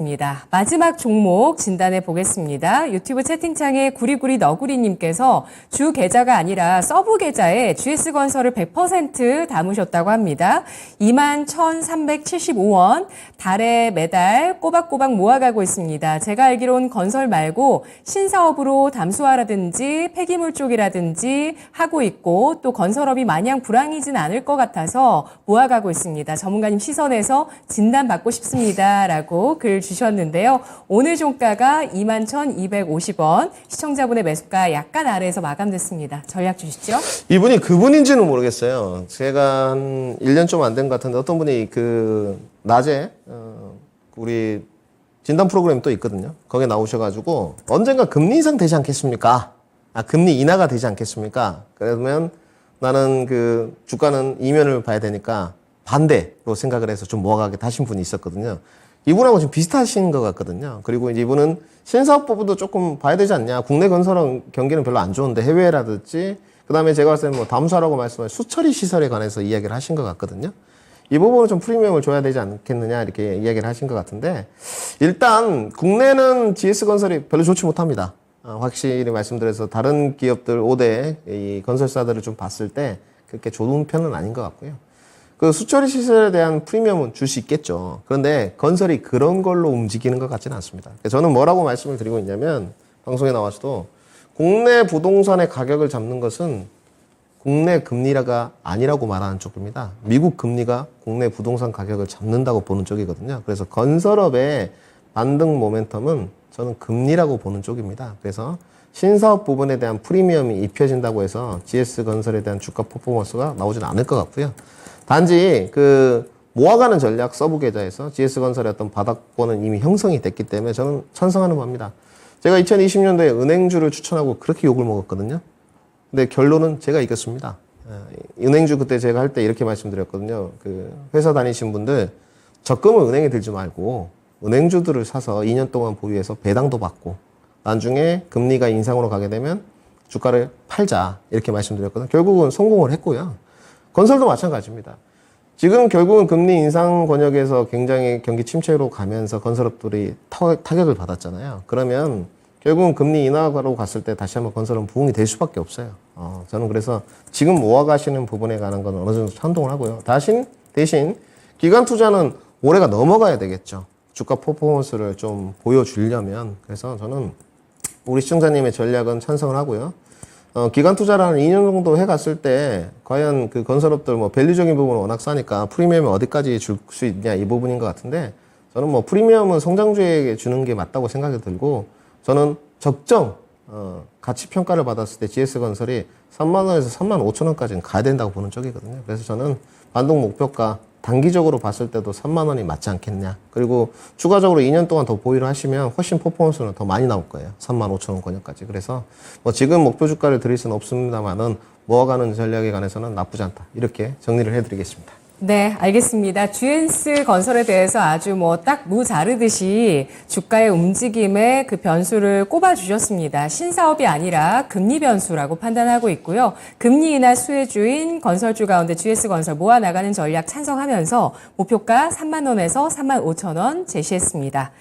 입니다. 마지막 종목 진단해 보겠습니다. 유튜브 채팅창에 구리구리 너구리님께서 주 계좌가 아니라 서브 계좌에 GS건설을 100% 담으셨다고 합니다. 21,375원 달에 매달 꼬박꼬박 모아가고 있습니다. 제가 알기론 건설 말고 신사업으로 담수화라든지 폐기물 쪽이라든지 하고 있고 또 건설업이 마냥 불황이진 않을 것 같아서 모아가고 있습니다. 전문가님 시선에서 진단받고 싶습니다. 라고 글 주셨는데요. 오늘 종가가 21,250원, 시청자분의 매수가 약간 아래에서 마감됐습니다. 전략 주시죠. 이분이 그분인지는 모르겠어요. 제가 한 1년 좀 안 된 것 같은데 어떤 분이 낮에 우리 진단 프로그램 또 있거든요. 거기에 나오셔가지고 언젠가 금리 인상 되지 않겠습니까? 금리 인하가 되지 않겠습니까? 그러면 나는 주가는 이면을 봐야 되니까 반대로 생각을 해서 좀 모아가게 하신 분이 있었거든요. 이분하고 좀 비슷하신 것 같거든요. 그리고 이제 이분은 신사업 부분도 조금 봐야 되지 않냐. 국내 건설 경기는 별로 안 좋은데 해외라든지, 그 다음에 제가 봤을 때는 담수화라고 말씀하신 수처리 시설에 관해서 이야기를 하신 것 같거든요. 이 부분은 좀 프리미엄을 줘야 되지 않겠느냐 이렇게 이야기를 하신 것 같은데, 일단 국내는 GS건설이 별로 좋지 못합니다. 확실히 말씀드려서 다른 기업들 5대 이 건설사들을 좀 봤을 때 그렇게 좋은 편은 아닌 것 같고요. 수처리 시설에 대한 프리미엄은 줄 수 있겠죠. 그런데 건설이 그런 걸로 움직이는 것 같지는 않습니다. 저는 뭐라고 말씀을 드리고 있냐면, 방송에 나와서도 국내 부동산의 가격을 잡는 것은 국내 금리가 아니라고 말하는 쪽입니다. 미국 금리가 국내 부동산 가격을 잡는다고 보는 쪽이거든요. 그래서 건설업의 반등 모멘텀은 저는 금리라고 보는 쪽입니다. 그래서 신사업 부분에 대한 프리미엄이 입혀진다고 해서 GS건설에 대한 주가 퍼포먼스가 나오지는 않을 것 같고요. 단지 모아가는 전략 서브 계좌에서 GS건설의 어떤 바닥권은 이미 형성이 됐기 때문에 저는 찬성하는 겁니다. 제가 2020년도에 은행주를 추천하고 그렇게 욕을 먹었거든요. 근데 결론은 제가 이겼습니다. 은행주 그때 제가 할 때 이렇게 말씀드렸거든요. 회사 다니신 분들 적금을 은행에 들지 말고 은행주들을 사서 2년 동안 보유해서 배당도 받고 나중에 금리가 인상으로 가게 되면 주가를 팔자 이렇게 말씀드렸거든요. 결국은 성공을 했고요. 건설도 마찬가지입니다. 지금 결국은 금리 인상 권역에서 굉장히 경기 침체로 가면서 건설업들이 타격을 받았잖아요. 그러면 결국은 금리 인하로 갔을 때 다시 한번 건설은 부흥이 될 수밖에 없어요. 저는 그래서 지금 모아가시는 부분에 관한 건 어느 정도 찬동을 하고요. 대신 기관 투자는 올해가 넘어가야 되겠죠. 주가 퍼포먼스를 좀 보여주려면. 그래서 저는 우리 시청자님의 전략은 찬성을 하고요. 기관 투자를 2년 정도 해갔을 때, 과연 건설업들 밸류적인 부분은 워낙 싸니까 프리미엄이 어디까지 줄 수 있냐, 이 부분인 것 같은데, 저는 프리미엄은 성장주에게 주는 게 맞다고 생각이 들고, 저는 적정, 가치 평가를 받았을 때 GS건설이 3만원에서 3만 5천원까지는 가야 된다고 보는 쪽이거든요. 그래서 저는 반등 목표가 단기적으로 봤을 때도 3만원이 맞지 않겠냐. 그리고 추가적으로 2년 동안 더 보유를 하시면 훨씬 퍼포먼스는 더 많이 나올 거예요. 3만 5천원 권역까지. 그래서 지금 목표 주가를 드릴 수는 없습니다만은 모아가는 전략에 관해서는 나쁘지 않다. 이렇게 정리를 해드리겠습니다. 네, 알겠습니다. GS건설에 대해서 아주 딱 무 자르듯이 주가의 움직임의 변수를 꼽아주셨습니다. 신사업이 아니라 금리 변수라고 판단하고 있고요. 금리 인하 수혜주인 건설주 가운데 GS건설 모아나가는 전략 찬성하면서 목표가 3만 원에서 3만 5천 원 제시했습니다.